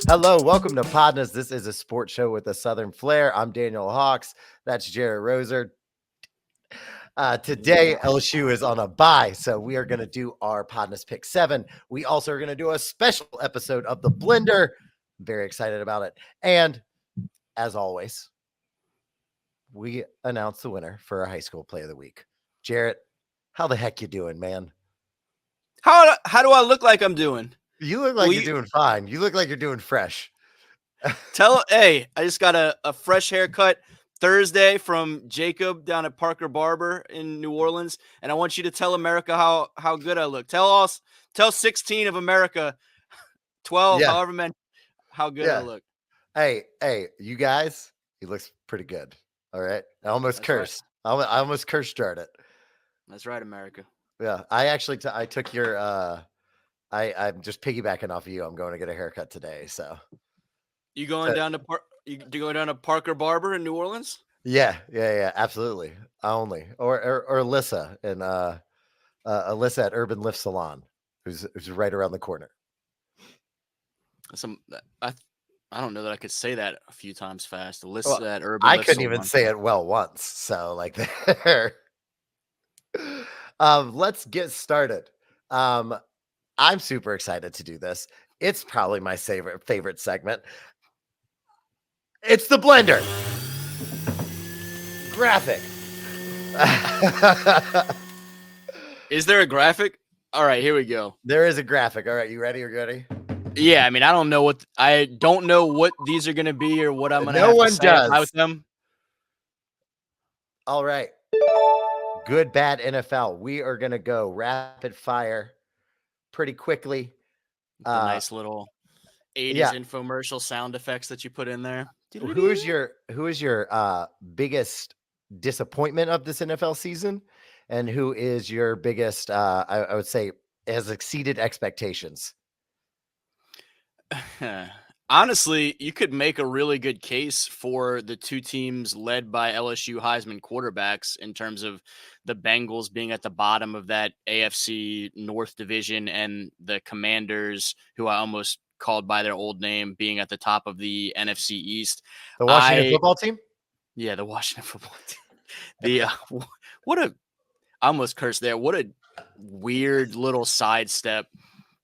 Hello, welcome to PODnas. This is a sports show with a Southern flair. I'm Daniel Hawks. That's Jared Roser. Today, LSU is on a bye, so we are going to do our PODnas Pick 7. We also are going to do a special episode of The Blender. I'm very excited about it. And as always, we announce the winner for our high school play of the week. Jarrett, how the heck you doing, man? How do I look like I'm doing? You look like you're doing fine. You look like you're doing fresh. Hey, I just got a fresh haircut Thursday from Jacob down at Parker Barber in New Orleans, and I want you to tell America how good I look. Tell 16 of America, 12, however many, how good I look. Hey, you guys, he looks pretty good. All right. I almost cursed. Right. I almost cursed Jared it. That's right, America. Yeah. I actually I took your I'm just piggybacking off of you. I'm going to get a haircut today. So you going down to Parker Barber in New Orleans? Yeah, absolutely. Only or Alyssa and Alyssa at Urban Lift Salon, who's right around the corner. I don't know that I could say that a few times fast. Alyssa at Urban I Lift couldn't Salon. even say it well once. So like there. Let's get started. I'm super excited to do this. It's probably my favorite segment. It's the blender. Graphic. Is there a graphic? All right, here we go. There is a graphic. All right, you ready? You ready? Yeah, I mean, I don't know what these are going to be or what I'm going to have to say about them. All right. Good, bad NFL. We are going to go rapid fire pretty quickly. The nice little 80s infomercial sound effects that you put in there. Who is your biggest disappointment of this NFL season? And who is your biggest, I would say, has exceeded expectations? Honestly, you could make a really good case for the two teams led by LSU Heisman quarterbacks in terms of the Bengals being at the bottom of that AFC North division and the Commanders, who I almost called by their old name, being at the top of the NFC East. The Washington football team? Yeah, the Washington football team. I almost cursed there. What a weird little sidestep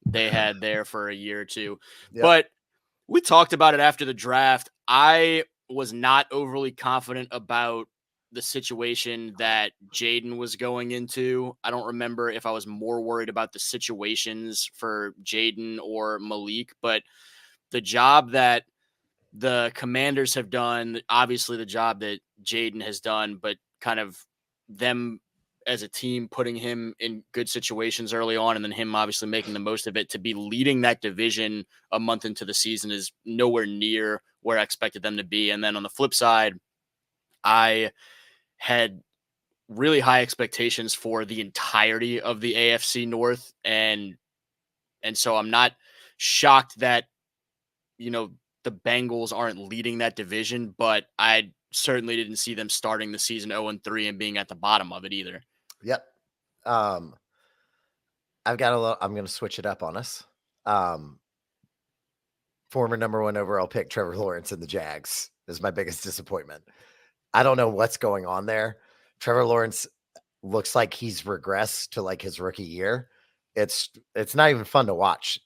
they had there for a year or two. Yep. But we talked about it after the draft. I was not overly confident about the situation that Jaden was going into. I don't remember if I was more worried about the situations for Jaden or Malik, but the job that the Commanders have done, obviously the job that Jaden has done, but kind of them as a team putting him in good situations early on and then him obviously making the most of it, to be leading that division a month into the season is nowhere near where I expected them to be. And then on the flip side, I had really high expectations for the entirety of the AFC North. And so I'm not shocked that, the Bengals aren't leading that division, but I certainly didn't see them starting the season 0-3 and being at the bottom of it either. Yep. I'm going to switch it up on us. Former number 1 overall pick Trevor Lawrence in the Jags is my biggest disappointment. I don't know what's going on there. Trevor Lawrence looks like he's regressed to like his rookie year. It's not even fun to watch.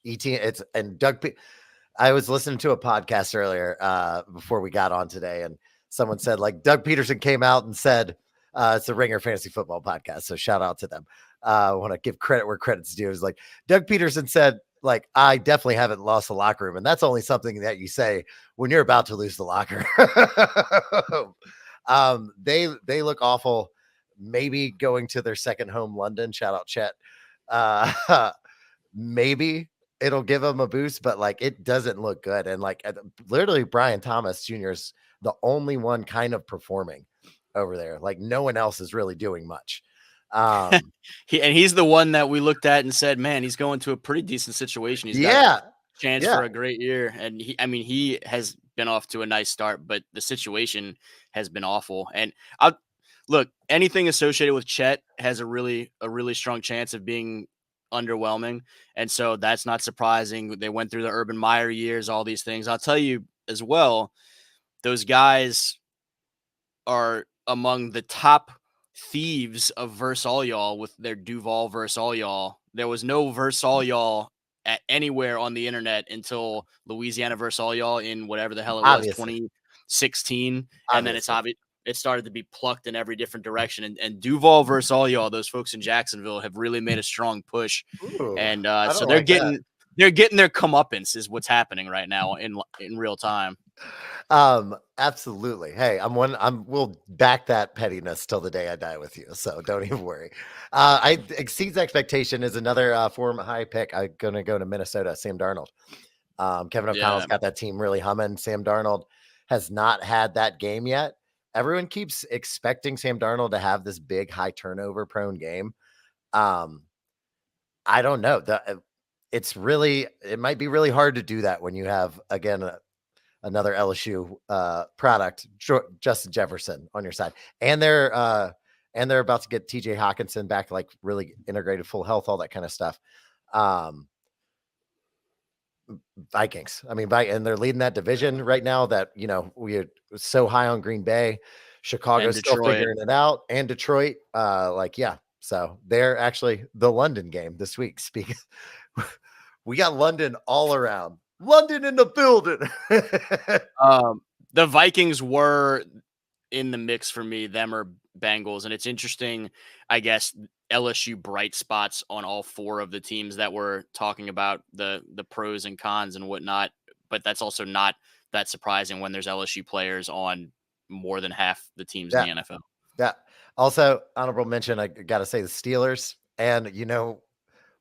I was listening to a podcast earlier before we got on today, and someone said like Doug Peterson came out and said, it's the Ringer Fantasy Football podcast, so shout out to them. I want to give credit where credit's due. Is like Doug Peterson said, like, I definitely haven't lost the locker room, and that's only something that you say when you're about to lose the locker. They look awful. Maybe going to their second home, London. Shout out Chet. Maybe it'll give them a boost, but like it doesn't look good. And like literally, Brian Thomas Jr. is the only one kind of performing over there. Like no one else is really doing much. He's the one that we looked at and said, man, he's going to a pretty decent situation. He's got a chance for a great year. And he has been off to a nice start, but the situation has been awful. And look, anything associated with Chet has a really strong chance of being underwhelming. And so that's not surprising. They went through the Urban Meyer years, all these things. I'll tell you as well, those guys are among the top thieves of verse all y'all with their Duval verse all y'all. There was no verse all y'all at anywhere on the internet until Louisiana verse all y'all in whatever the hell it was, Obviously. 2016. And then it's obvious it started to be plucked in every different direction. And Duval versus all y'all, those folks in Jacksonville have really made a strong push. Ooh, and so they're getting their comeuppance is what's happening right now in real time. Absolutely. Hey, we'll back that pettiness till the day I die with you. So don't even worry. I exceeds expectation is another form high pick. I'm going to go to Minnesota, Sam Darnold. Kevin O'Connell's got that team really humming. Sam Darnold has not had that game yet. Everyone keeps expecting Sam Darnold to have this big, high turnover prone game. I don't know. It might be really hard to do that when you have, again, another LSU product, Justin Jefferson on your side. And they're about to get TJ Hawkinson back, like really integrated, full health, all that kind of stuff. Vikings. I mean, and they're leading that division right now that, we are so high on Green Bay. Chicago's still figuring it out. And Detroit, so they're actually the London game this week. Speaking, we got London all around. London in the building. The Vikings were in the mix for me, them or Bengals. And it's interesting, I guess, LSU bright spots on all four of the teams that we're talking about, the pros and cons and whatnot. But that's also not that surprising when there's LSU players on more than half the teams in the NFL. Yeah. Also, honorable mention, I got to say the Steelers. And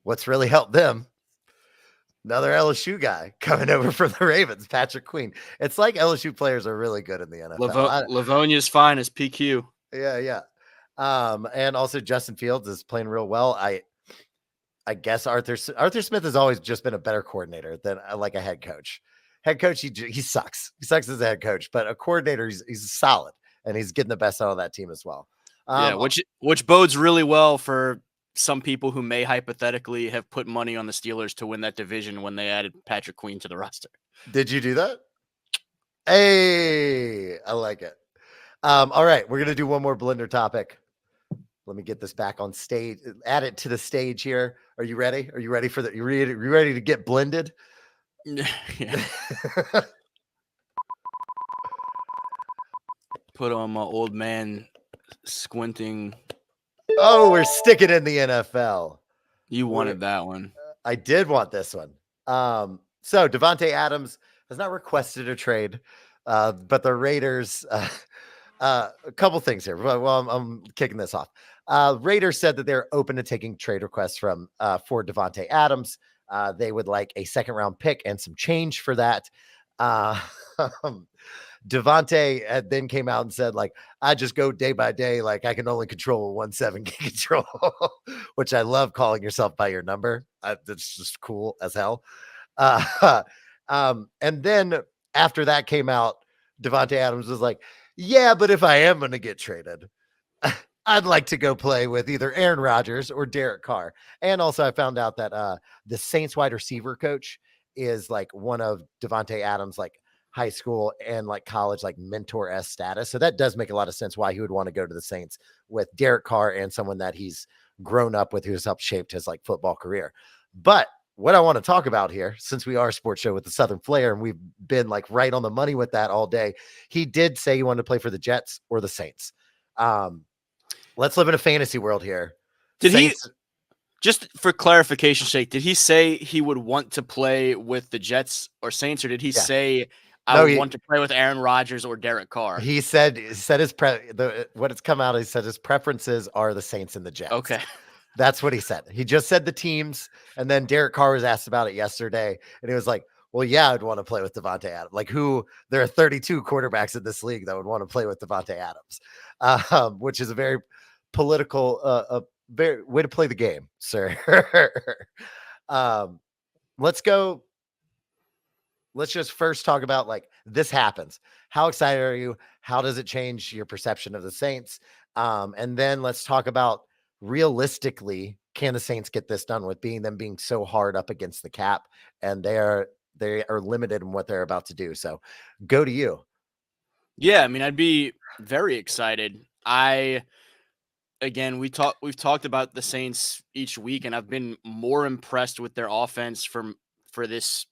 what's really helped them? Another LSU guy coming over from the Ravens, Patrick Queen. It's like LSU players are really good in the NFL. Livonia's fine as PQ. Yeah. And also Justin Fields is playing real well. I guess Arthur Smith has always just been a better coordinator than like a head coach. Head coach, he sucks. He sucks as a head coach, but a coordinator, he's solid, and he's getting the best out of that team as well. Which bodes really well for some people who may hypothetically have put money on the Steelers to win that division when they added Patrick Queen to the roster. Did you do that? Hey, I like it. All right, we're going to do one more blender topic. Let me get this back on stage, add it to the stage here. Are you ready? Are you ready for that? You ready to get blended? Yeah. Put on my old man squinting. Oh, we're sticking in the NFL. You wanted that one. I did want this one. So DaVante Adams has not requested a trade, but the Raiders, a couple things here. Well, I'm kicking this off. Raiders said that they're open to taking trade requests for DaVante Adams. They would like a second round pick and some change for that. DaVante then came out and said, like, I just go day by day. Like, I can only control 1/7 control, which I love calling yourself by your number. That's just cool as hell. And then after that came out, DaVante Adams was like, yeah, but if I am going to get traded, I'd like to go play with either Aaron Rodgers or Derek Carr. And also I found out that the Saints wide receiver coach is like one of DaVante Adams, like high school and like college, like mentor-esque status. So that does make a lot of sense why he would want to go to the Saints with Derek Carr and someone that he's grown up with, who's helped shaped his like football career. But what I want to talk about here, since we are a sports show with the Southern Flair and we've been like right on the money with that all day, he did say he wanted to play for the Jets or the Saints. Let's live in a fantasy world here. Just for clarification's sake, did he say he would want to play with the Jets or Saints, or did he say I want to play with Aaron Rodgers or Derek Carr? He said what it's come out, he said his preferences are the Saints and the Jets. Okay. That's what he said. He just said the teams, and then Derek Carr was asked about it yesterday, and he was like, well, yeah, I'd want to play with DaVante Adams. Like, there are 32 quarterbacks in this league that would want to play with DaVante Adams, which is a very political very way to play the game, sir. Let's just first talk about, like, this happens. How excited are you? How does it change your perception of the Saints? And then let's talk about, realistically, can the Saints get this done with being so hard up against the cap, and they are limited in what they're about to do. So go to you. Yeah, I mean, I'd be very excited. Again, we've talked about the Saints each week, and I've been more impressed with their offense for this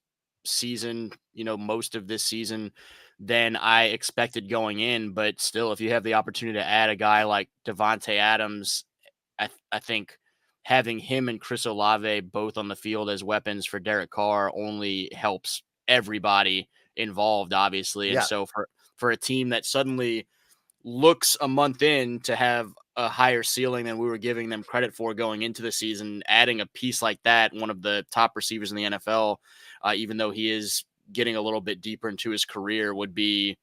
season, most of this season than I expected going in. But still, if you have the opportunity to add a guy like DaVante Adams, I think having him and Chris Olave both on the field as weapons for Derek Carr only helps everybody involved, obviously. And Yeah. so for a team that suddenly looks a month in to have a higher ceiling than we were giving them credit for going into the season, adding a piece like that, one of the top receivers in the NFL, even though he is getting a little bit deeper into his career, would be,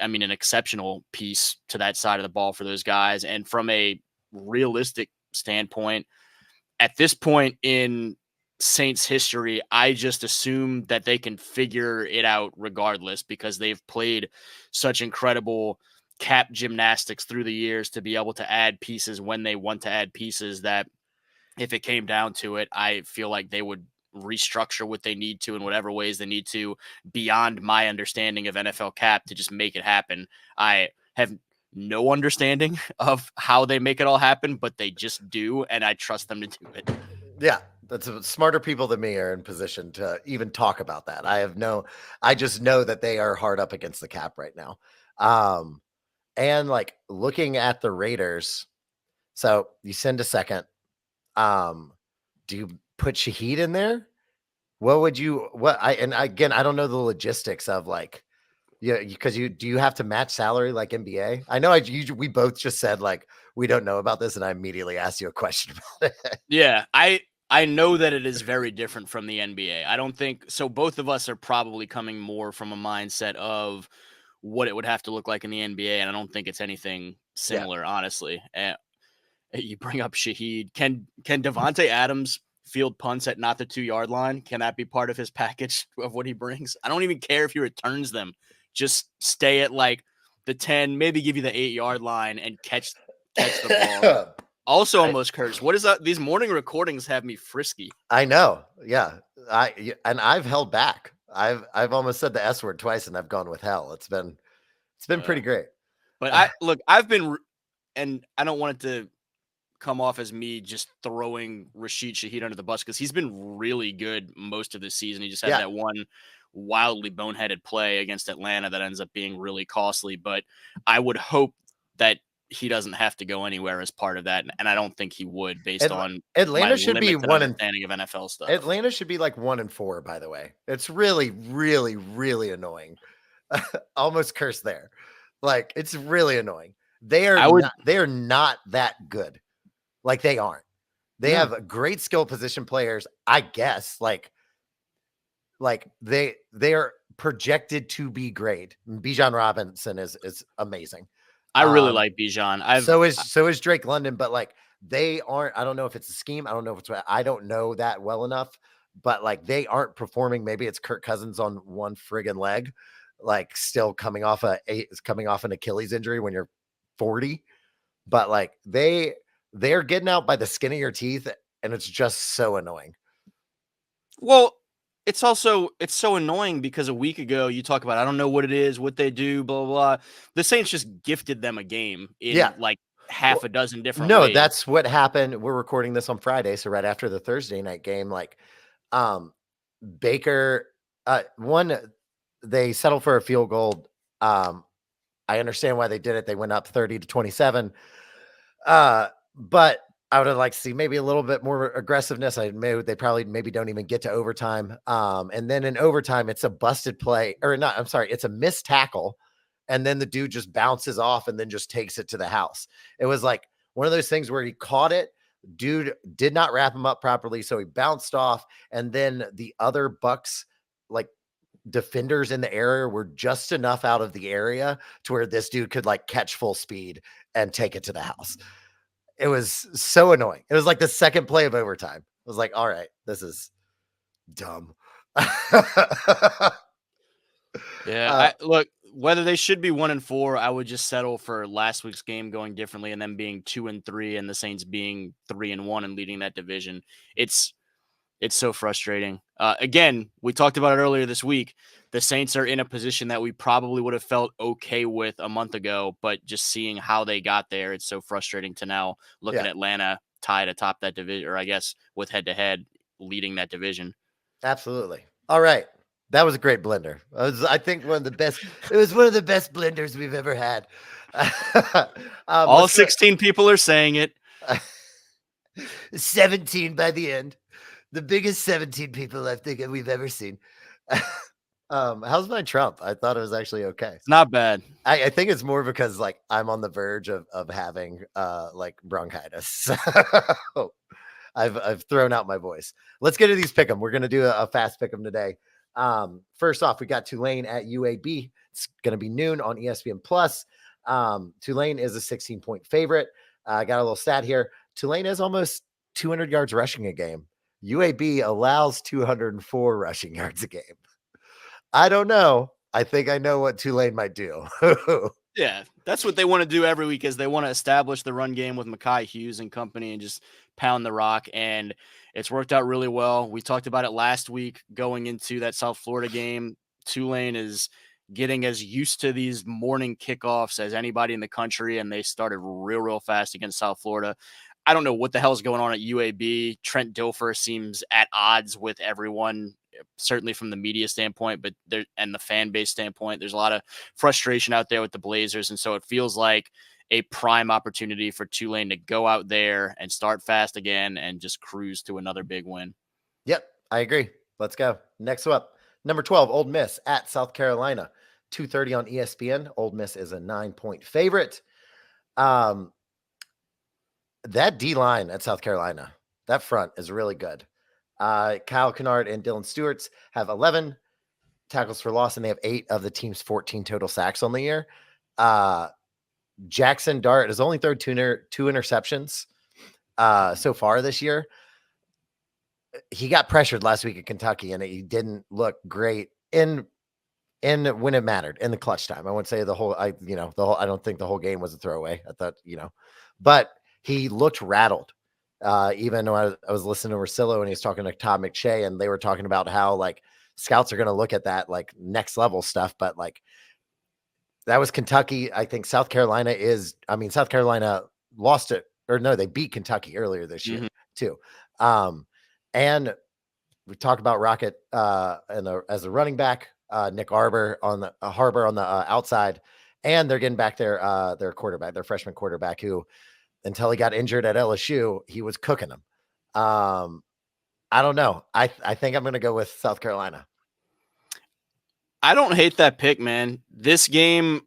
I mean, an exceptional piece to that side of the ball for those guys. And from a realistic standpoint, at this point in Saints history, I just assume that they can figure it out regardless, because they've played such incredible cap gymnastics through the years to be able to add pieces when they want to add pieces, that if it came down to it, I feel like they would restructure what they need to in whatever ways they need to, beyond my understanding of NFL cap, to just make it happen. I have no understanding of how they make it all happen, but they just do, and I trust them to do it. Yeah, that's smarter people than me are in position to even talk about that. I just know that they are hard up against the cap right now. And like looking at the Raiders, so you send a second. Do you put Shaheed in there? Again, I don't know the logistics of like, because do you have to match salary like NBA? I know we both just said like we don't know about this, and I immediately asked you a question about it. Yeah, I know that it is very different from the NBA. I don't think so. Both of us are probably coming more from a mindset of what it would have to look like in the NBA, and I don't think it's anything similar, honestly. You bring up Shaheed. Can DaVante Adams field punts at not the 2-yard line? Can that be part of his package of what he brings? I don't even care if he returns them. Just stay at like the 10, maybe give you the 8-yard line and catch the ball. Also almost cursed. What is that? These morning recordings have me frisky. I know. Yeah. I've held back. I've almost said the S word twice, and I've gone with hell. It's been pretty great. But I've been, and I don't want it to come off as me just throwing Rashid Shaheed under the bus, because he's been really good most of this season. He just had that one wildly boneheaded play against Atlanta that ends up being really costly. But I would hope that he doesn't have to go anywhere as part of that, and I don't think he would, based on Atlanta should be understanding of NFL stuff. Atlanta should be like 1-4, by the way. It's really, really, really annoying. Almost cursed there. Like, it's really annoying. They are not that good. Like, they aren't. They have great skill position players, I guess. Like they are projected to be great. Bijan Robinson is amazing. I really like Bijan. So is Drake London, but like they aren't. I don't know if it's a scheme. I don't know if it's. I don't know that well enough. But like they aren't performing. Maybe it's Kirk Cousins on one friggin' leg, like still coming off an Achilles injury when you're 40. But like they're getting out by the skin of your teeth, and it's just so annoying. Well, it's so annoying because a week ago you talk about, I don't know what it is, what they do, blah, blah, blah. The Saints just gifted them a game in like half a dozen different ways. That's what happened. We're recording this on Friday, so right after the Thursday night game, like Baker, they settled for a field goal. I understand why they did it. They went up 30-27. But I would have liked to see maybe a little bit more aggressiveness. They probably maybe don't even get to overtime. And then in overtime, it's a busted play, or not. I'm sorry, it's a missed tackle, and then the dude just bounces off and then just takes it to the house. It was like one of those things where he caught it. Dude did not wrap him up properly, so he bounced off, and then the other Bucks like defenders in the area were just enough out of the area to where this dude could like catch full speed and take it to the house. It was so annoying. It was like the second play of overtime. I was like, all right, this is dumb. Yeah. Look, whether they should be 1-4, I would just settle for last week's game going differently and them being 2-3 and the Saints being 3-1 and leading that division. It's so frustrating. Again, we talked about it earlier this week. The Saints are in a position that we probably would have felt okay with a month ago, but just seeing how they got there, it's so frustrating to now look at Atlanta tied atop that division, or I guess with head-to-head leading that division. Absolutely. All right. That was a great blender. I think one of the best. It was one of the best blenders we've ever had. All 16 people are saying it. 17 by the end. The biggest 17 people I think we've ever seen. How's my Trump? I thought it was actually okay. It's not bad. I think it's more because like I'm on the verge of having like bronchitis. I've thrown out my voice. Let's get to these pick'em. We're gonna do a fast pick'em today. First off, we got Tulane at UAB. It's gonna be noon on ESPN Plus. Tulane is a 16-point favorite. I got a little stat here. Tulane is almost 200 yards rushing a game. UAB allows 204 rushing yards a game. I don't know. I think I know what Tulane might do. Yeah, that's what they want to do every week is they want to establish the run game with Mekhi Hughes and company and just pound the rock. And it's worked out really well. We talked about it last week going into that South Florida game. Tulane is getting as used to these morning kickoffs as anybody in the country, and they started real fast against South Florida. I don't know what the hell is going on at UAB. Trent Dilfer seems at odds with everyone, certainly from the media standpoint, but there and the fan base standpoint, there's a lot of frustration out there with the Blazers. And so it feels like a prime opportunity for Tulane to go out there and start fast again and just cruise to another big win. Yep, I agree. Let's go. Next up, number 12, Ole Miss at South Carolina, 2:30 on ESPN. Ole Miss is a 9-point favorite. That D-line at South Carolina, that front is really good. Kyle Kennard and Dylan Stewart's have 11 tackles for loss, and they have 8 of the team's 14 total sacks on the year. Jackson Dart has only thrown two interceptions so far this year. He got pressured last week at Kentucky, and he didn't look great in when it mattered in the clutch time. I wouldn't say the whole. I don't think the whole game was a throwaway. I thought but he looked rattled. Even when I was listening to Rosillo and he was talking to Todd McShay, and they were talking about how like scouts are going to look at that like next level stuff, but like that was Kentucky. I think South Carolina lost it, or no, they beat Kentucky earlier this year too. And we talked about Rocket as a running back, Nick Harbor on the outside, and they're getting back their quarterback, their freshman quarterback, who until he got injured at LSU, he was cooking them. I don't know. I think I'm going to go with South Carolina. I don't hate that pick, man. This game,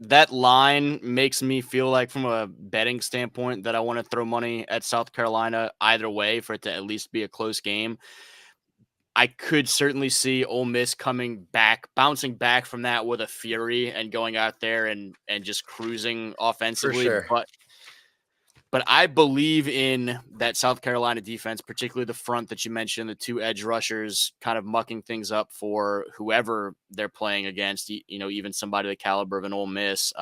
that line makes me feel like from a betting standpoint that I want to throw money at South Carolina either way for it to at least be a close game. I could certainly see Ole Miss bouncing back from that with a fury and going out there and just cruising offensively. For sure. But I believe in that South Carolina defense, particularly the front that you mentioned, the 2 edge rushers kind of mucking things up for whoever they're playing against, even somebody the caliber of an Ole Miss.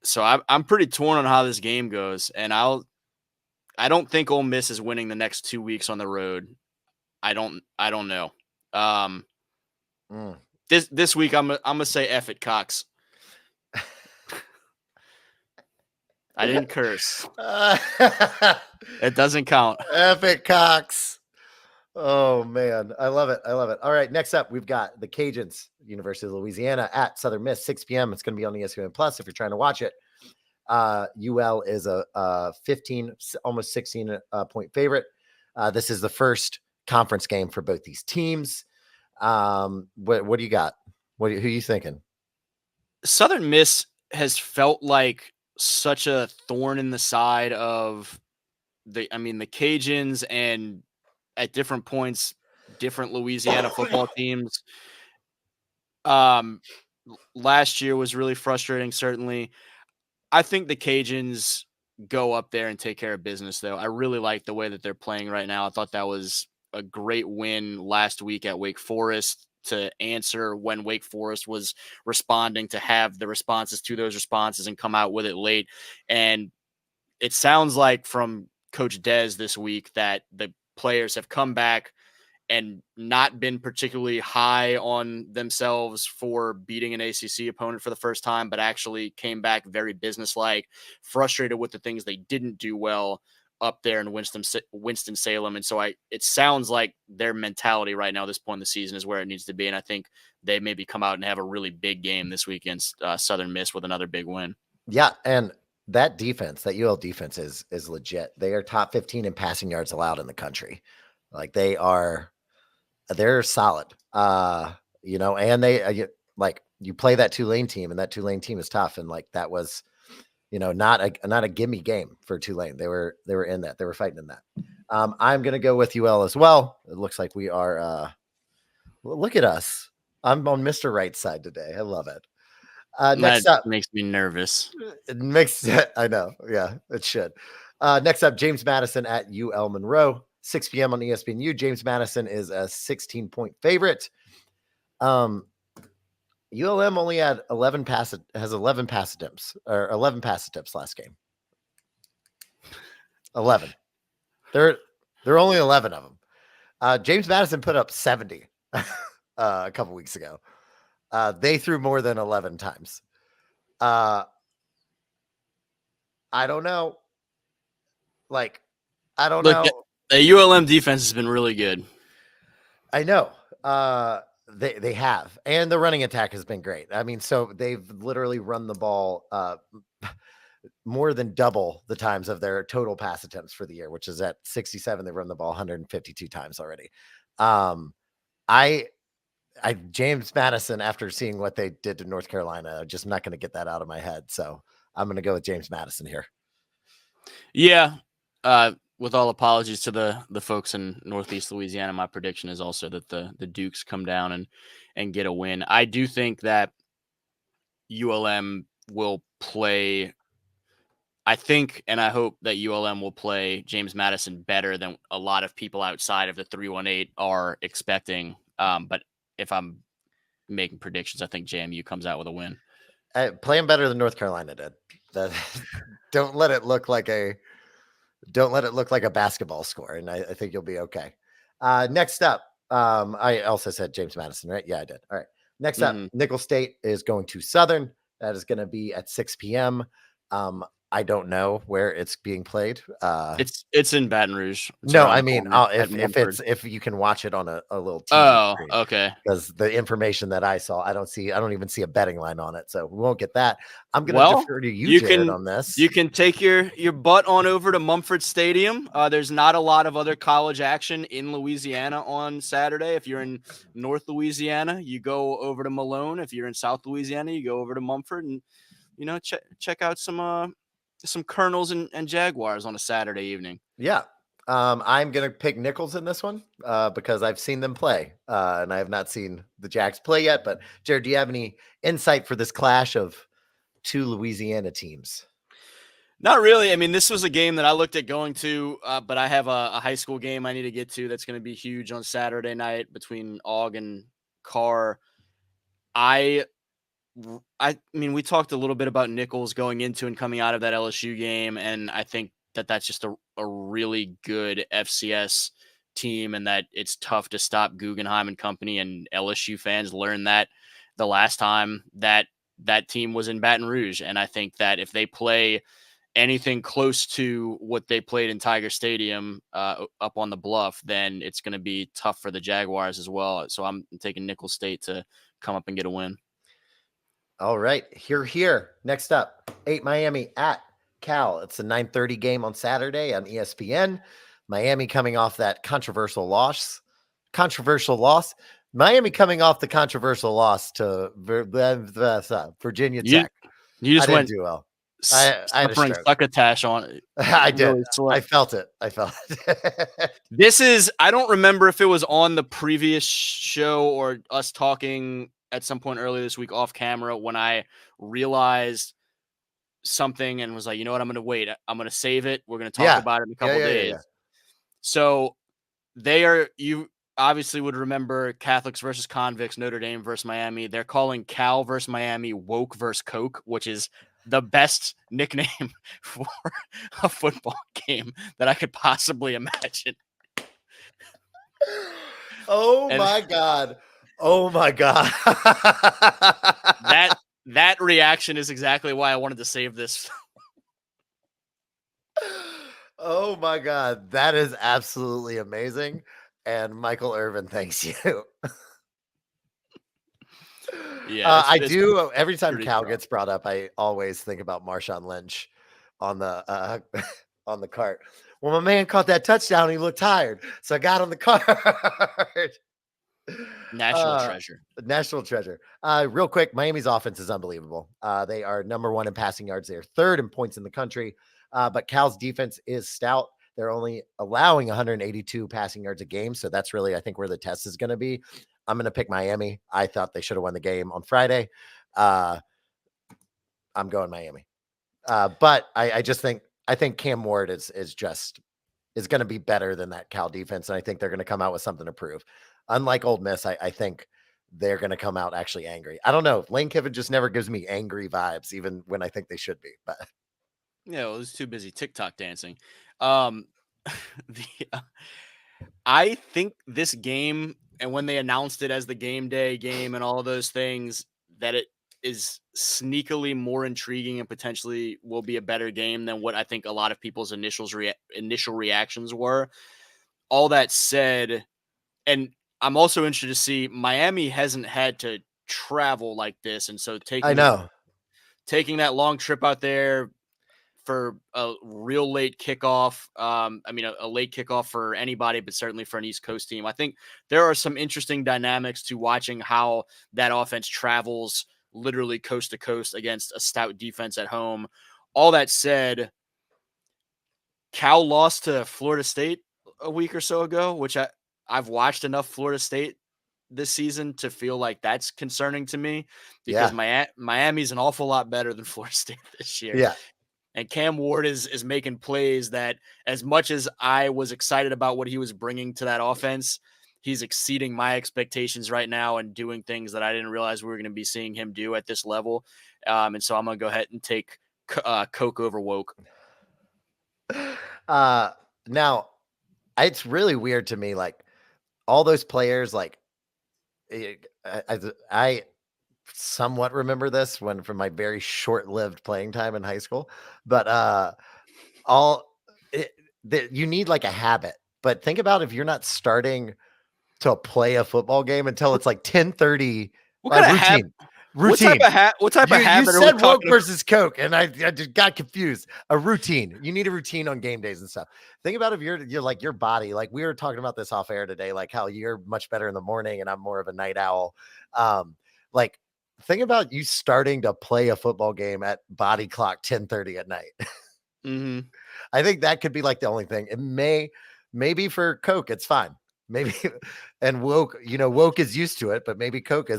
So I'm pretty torn on how this game goes, and I don't think Ole Miss is winning the next 2 weeks on the road. I don't know. This week I'm gonna say F it, Cox. I didn't curse. It doesn't count. Epic Cox. Oh, man. I love it. All right. Next up, we've got the Cajuns, University of Louisiana at Southern Miss, 6 p.m. It's going to be on ESPN Plus if you're trying to watch it. UL is a 15, almost 16 point favorite. This is the first conference game for both these teams. What do you got? Who are you thinking? Southern Miss has felt like such a thorn in the side of the Cajuns, and at different points, different Louisiana football teams. Last year was really frustrating, certainly. I think the Cajuns go up there and take care of business, though. I really like the way that they're playing right now. I thought that was a great win last week at Wake Forest. to answer when Wake Forest was responding, to have the responses to those responses and come out with it late. And it sounds like from Coach Dez this week that the players have come back and not been particularly high on themselves for beating an ACC opponent for the first time, but actually came back very businesslike, frustrated with the things they didn't do well up there in Winston-Salem. And so it sounds like their mentality right now, this point in the season, is where it needs to be. And I think they maybe come out and have a really big game this week against Southern Miss with another big win. Yeah. And that defense, that UL defense is legit. They are top 15 in passing yards allowed in the country. Like they're solid, and they you play that Tulane team, and that Tulane team is tough. And like, that was, not a gimme game for Tulane. They were in that, they were fighting in that. I'm going to go with UL as well. It looks like we are, look at us. I'm on Mr. Right side today. I love it. Next that up makes me nervous. I know. Yeah, it should. Next up, James Madison at UL Monroe. 6 p.m. on ESPNU. James Madison is a 16-point favorite. ULM only had 11 pass attempts last game. 11. There are only 11 of them. James Madison put up 70 a couple weeks ago. They threw more than 11 times. I don't know. I don't know. The ULM defense has been really good. I know. They have, and the running attack has been great. I mean, so they've literally run the ball more than double the times of their total pass attempts for the year, which is at 67. They've run the ball 152 times already. James Madison, after seeing what they did to North Carolina, just not going to get that out of my head. So I'm going to go with James Madison here. Yeah. With all apologies to the folks in Northeast Louisiana, my prediction is also that the Dukes come down and get a win. I do think that ULM will play. I think and I hope that ULM will play James Madison better than a lot of people outside of the 318 are expecting. But if I'm making predictions, I think JMU comes out with a win. Playing better than North Carolina did. Don't let it look like a basketball score, and I think you'll be okay. Next up, I also said James Madison, right? Yeah, I did. All right. Next up, Nicholls State is going to Southern. That is going to be at 6 p.m. I don't know where it's being played. It's in Baton Rouge. No, I mean, if you can watch it on a little TV screen. Okay. Because the information that I saw, I don't even see a betting line on it, so we won't get that. I'm going to defer to you, Jared, on this. You can take your butt on over to Mumford Stadium. There's not a lot of other college action in Louisiana on Saturday. If you're in North Louisiana, you go over to Malone. If you're in South Louisiana, you go over to Mumford and check out some Colonels and Jaguars on a Saturday evening. Yeah. I'm going to pick Nicholls in this one because I've seen them play and I have not seen the Jags play yet. But Jared, do you have any insight for this clash of two Louisiana teams? Not really. I mean, this was a game that I looked at going to, but I have a high school game I need to get to that's going to be huge on Saturday night between Aug and Carr. I mean, we talked a little bit about Nicholls going into and coming out of that LSU game, and I think that that's just a really good FCS team and that it's tough to stop Guggenheim and company, and LSU fans learned that the last time that team was in Baton Rouge. And I think that if they play anything close to what they played in Tiger Stadium up on the bluff, then it's going to be tough for the Jaguars as well. So I'm taking Nicholls State to come up and get a win. All right, here. Next up, 8 Miami at Cal. It's a 9:30 game on Saturday on ESPN. Miami coming off that controversial loss. Miami coming off the controversial loss to Virginia Tech. You just went do well. I had a succotash on it. I did. Really I felt it. This is, I don't remember if it was on the previous show or us talking at some point earlier this week off camera when I realized something and was like, you know what, I'm going to wait. I'm going to save it. We're going to talk about it in a couple days. Yeah. So obviously would remember Catholics versus convicts, Notre Dame versus Miami. They're calling Cal versus Miami woke versus Coke, which is the best nickname for a football game that I could possibly imagine. Oh my God. Oh my God. That reaction is exactly why I wanted to save this. Oh my God. That is absolutely amazing. And Michael Irvin thanks you. Yeah, I do. Every time pretty Cal strong. gets brought up, I always think about Marshawn Lynch on the on the cart. Well, my man caught that touchdown. He looked tired, so I got on the cart. National treasure. National treasure. Real quick, Miami's offense is unbelievable. They are number one in passing yards. They are third in points in the country. But Cal's defense is stout. They're only allowing 182 passing yards a game. So that's really, I think, where the test is going to be. I'm going to pick Miami. I thought they should have won the game on Friday. I'm going Miami. But I just think Cam Ward is going to be better than that Cal defense. And I think they're going to come out with something to prove. Unlike Ole Miss, I think they're going to come out actually angry. I don't know. Lane Kiffin just never gives me angry vibes, even when I think they should be. But yeah, I was too busy TikTok dancing. I think this game, and when they announced it as the game day game and all of those things, that it is sneakily more intriguing and potentially will be a better game than what I think a lot of people's initial reactions were. All that said, and I'm also interested to see Miami hasn't had to travel like this, and so I know. taking that long trip out there for a real late kickoff. A late kickoff for anybody, but certainly for an East Coast team. I think there are some interesting dynamics to watching how that offense travels literally coast to coast against a stout defense at home. All that said, Cal lost to Florida State a week or so ago, which I've watched enough Florida State this season to feel like that's concerning to me because Miami's an awful lot better than Florida State this year. Yeah. And Cam Ward is making plays that, as much as I was excited about what he was bringing to that offense, he's exceeding my expectations right now and doing things that I didn't realize we were going to be seeing him do at this level. And so I'm going to go ahead and take Coke over woke. Now, it's really weird to me, like all those players, like I somewhat remember this from my very short-lived playing time in high school, but you need like a habit. But think about if you're not starting to play a football game until it's like 10:30. What kind of routine? What type of habit you said woke versus Coke, and I just got confused. A routine. You need a routine on game days and stuff. Think about if you're like your body. Like we were talking about this off air today, like how you're much better in the morning and I'm more of a night owl. Like think about you starting to play a football game at body clock 10:30 at night. Mm-hmm. I think that could be like the only thing. It maybe for Coke, it's fine. Maybe, and woke is used to it, but maybe Coke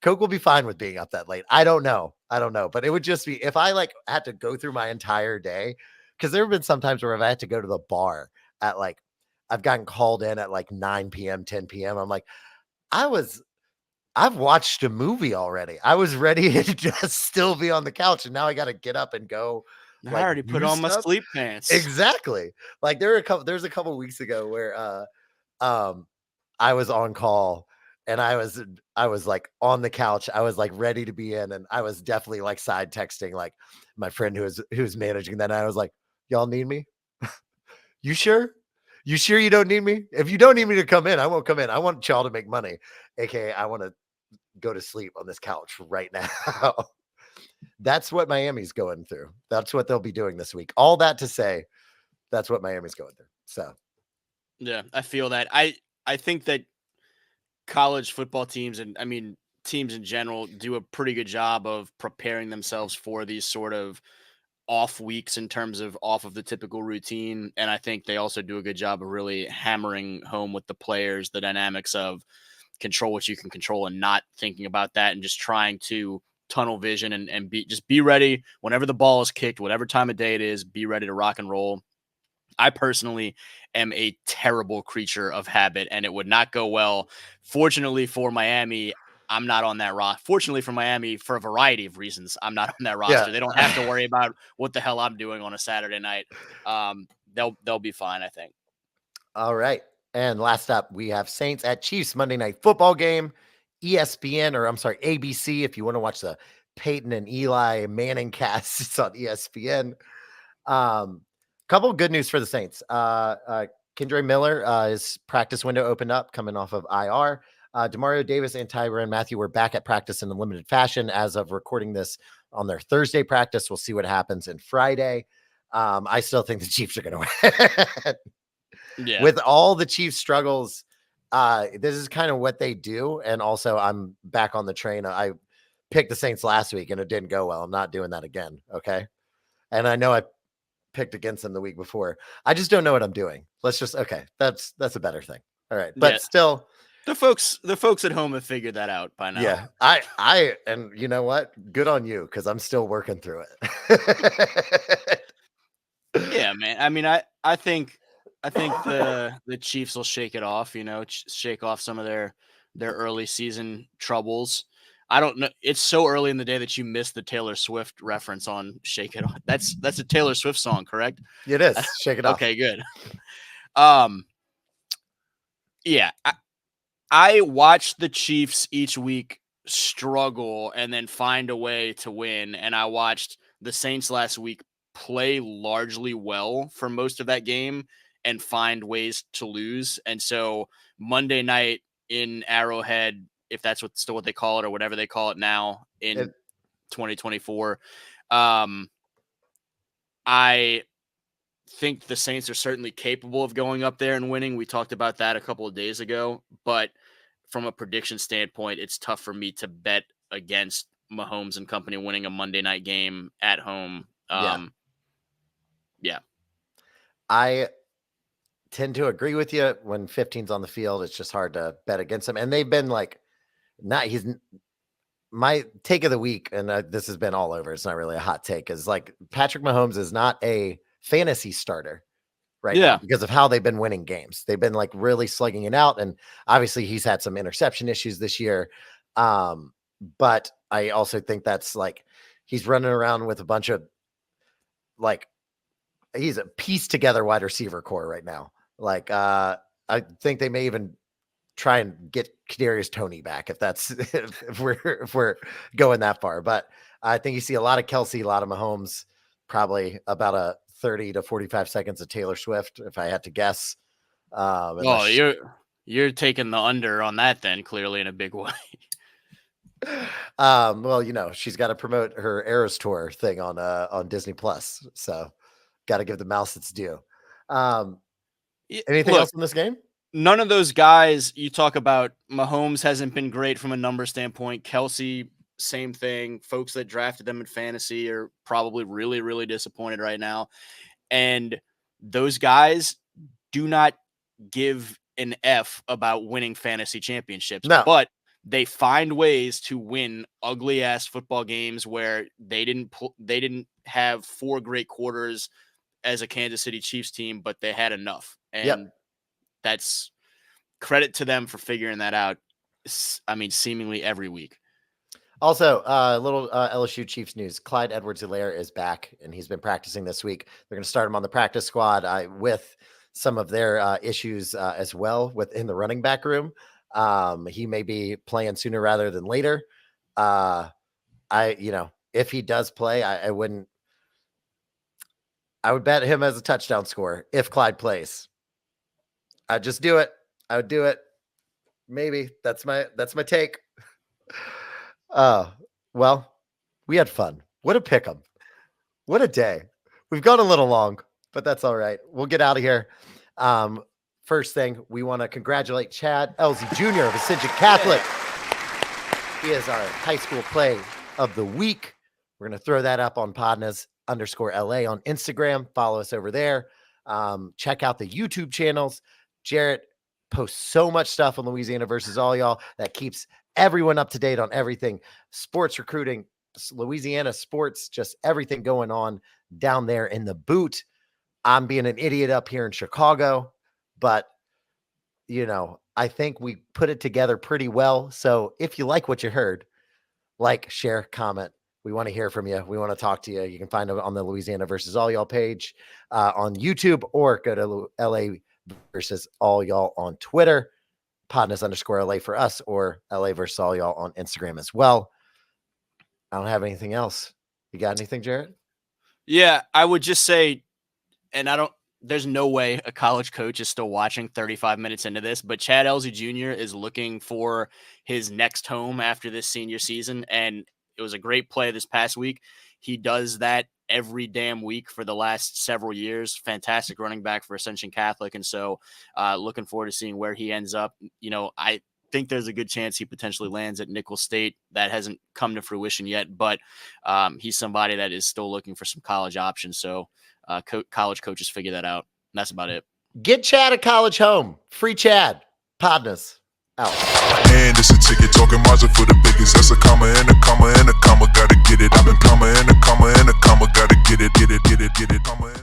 will be fine with being up that late. I don't know, but it would just be if I like had to go through my entire day, because there have been some times where I've had to go to the bar at like, I've gotten called in at like 9 p.m., 10 p.m. I'm like, I've watched a movie already. I was ready to just still be on the couch, and now I got to get up and go. I already put on my sleep pants. Exactly. Like there's a couple weeks ago where I was on call and I was like on the couch. I was like ready to be in, and I was definitely like side texting like my friend who's managing that. And I was like, y'all need me? You sure? You sure you don't need me? If you don't need me to come in, I won't come in. I want y'all to make money. AKA I want to go to sleep on this couch right now. That's what Miami's going through. That's what they'll be doing this week. All that to say, that's what Miami's going through. So yeah, I feel that. I think that college football teams, and I mean teams in general, do a pretty good job of preparing themselves for these sort of off weeks in terms of off of the typical routine. And I think they also do a good job of really hammering home with the players the dynamics of control what you can control and not thinking about that and just trying to tunnel vision and be ready whenever the ball is kicked, whatever time of day it is, be ready to rock and roll. I personally am a terrible creature of habit, and it would not go well. Fortunately for Miami, I'm not on that roster. Fortunately for Miami, for a variety of reasons, I'm not on that roster. They don't have to worry about what the hell I'm doing on a Saturday night. They'll be fine, I think. All right. And last up, we have Saints at Chiefs Monday Night Football game. ESPN, or I'm sorry, ABC, if you want to watch the Peyton and Eli Manning cast, it's on ESPN. Couple of good news for the Saints. Kendre Miller, his practice window opened up coming off of IR. Demario Davis and Tyrann Mathieu were back at practice in a limited fashion as of recording this on their Thursday practice. We'll see what happens in Friday. I still think the Chiefs are going to win. Yeah. With all the Chiefs struggles, this is kind of what they do. And also, I'm back on the train. I picked the Saints last week and it didn't go well. I'm not doing that again. Okay. And I know I picked against them the week before. I just don't know what I'm doing. Let's just, okay. That's a better thing. All right. But still, the folks at home have figured that out by now. Yeah. And you know what? Good on you, because I'm still working through it. Yeah, man. I mean, I think the Chiefs will shake it off, shake off some of their early season troubles. I don't know. It's so early in the day that you missed the Taylor Swift reference on Shake It Off. That's a Taylor Swift song, correct? It is. Shake It Off. Okay, good. Yeah. I watch the Chiefs each week struggle and then find a way to win. And I watched the Saints last week play largely well for most of that game and find ways to lose. And so Monday night in Arrowhead, if that's still what they call it or whatever they call it now in 2024, I think the Saints are certainly capable of going up there and winning. We talked about that a couple of days ago, but from a prediction standpoint, it's tough for me to bet against Mahomes and company winning a Monday night game at home. Yeah. I tend to agree with you. When 15's on the field, it's just hard to bet against them. And they've been like, my take of the week, and this has been all over. It's not really a hot take, is like Patrick Mahomes is not a fantasy starter right now because of how they've been winning games. They've been like really slugging it out. And obviously he's had some interception issues this year. But I also think that's like, he's running around with a bunch of like, he's a pieced together wide receiver core right now. Like, I think they may even try and get Kadarius Toney back if we're going that far. But I think you see a lot of Kelsey, a lot of Mahomes, probably about a 30 to 45 seconds of Taylor Swift, if I had to guess. You're taking the under on that then, clearly, in a big way. Well, she's got to promote her Eras Tour thing on Disney Plus, so got to give the mouse its due. Anything else in this game? None of those guys you talk about. Mahomes hasn't been great from a number standpoint. Kelsey, same thing. Folks that drafted them in fantasy are probably really, really disappointed right now. And those guys do not give an F about winning fantasy championships. No. But they find ways to win ugly ass football games where they didn't have 4 great quarters as a Kansas City Chiefs team, but they had enough. And that's credit to them for figuring that out. I mean, seemingly every week. Also, a little LSU Chiefs news. Clyde Edwards-Helaire is back, and he's been practicing this week. They're going to start him on the practice squad with some of their issues as well within the running back room. He may be playing sooner rather than later. If he does play, I would bet him as a touchdown scorer if Clyde plays. I'd just do it. I would do it. Maybe that's my take. Well, we had fun. What a pick 'em. What a day. We've gone a little long, but that's all right. We'll get out of here. First thing, we want to congratulate Chad Elsie Jr. of Ascension Catholic. He is our high school play of the week. We're going to throw that up on PODnas_LA on Instagram. Follow us over there. Check out the YouTube channels. Jarrett posts so much stuff on Louisiana versus all y'all that keeps everyone up to date on everything. Sports recruiting, Louisiana sports, just everything going on down there in the boot. I'm being an idiot up here in Chicago, but I think we put it together pretty well. So if you like what you heard, like, share, comment. We want to hear from you. We want to talk to you. You can find it on the Louisiana versus All Y'all page on YouTube, or go to LA versus All Y'all on Twitter, PODnas_LA for us, or LA versus All Y'all on Instagram as well. I don't have anything else. You got anything, Jarrett? Yeah, I would just say, and there's no way a college coach is still watching 35 minutes into this, but Chad Elsie Jr. is looking for his next home after this senior season. And it was a great play this past week. He does that every damn week for the last several years. Fantastic running back for Ascension Catholic. And so looking forward to seeing where he ends up. I think there's a good chance he potentially lands at Nicholls State. That hasn't come to fruition yet, but he's somebody that is still looking for some college options. So college coaches figure that out. And that's about it. Get Chad a college home. Free Chad. PODnas. Out. And it's a ticket talking Mazda for the biggest. That's a comma and a comma and a comma. Gotta get it. I've been comma and a comma and a comma. Gotta get it, comma.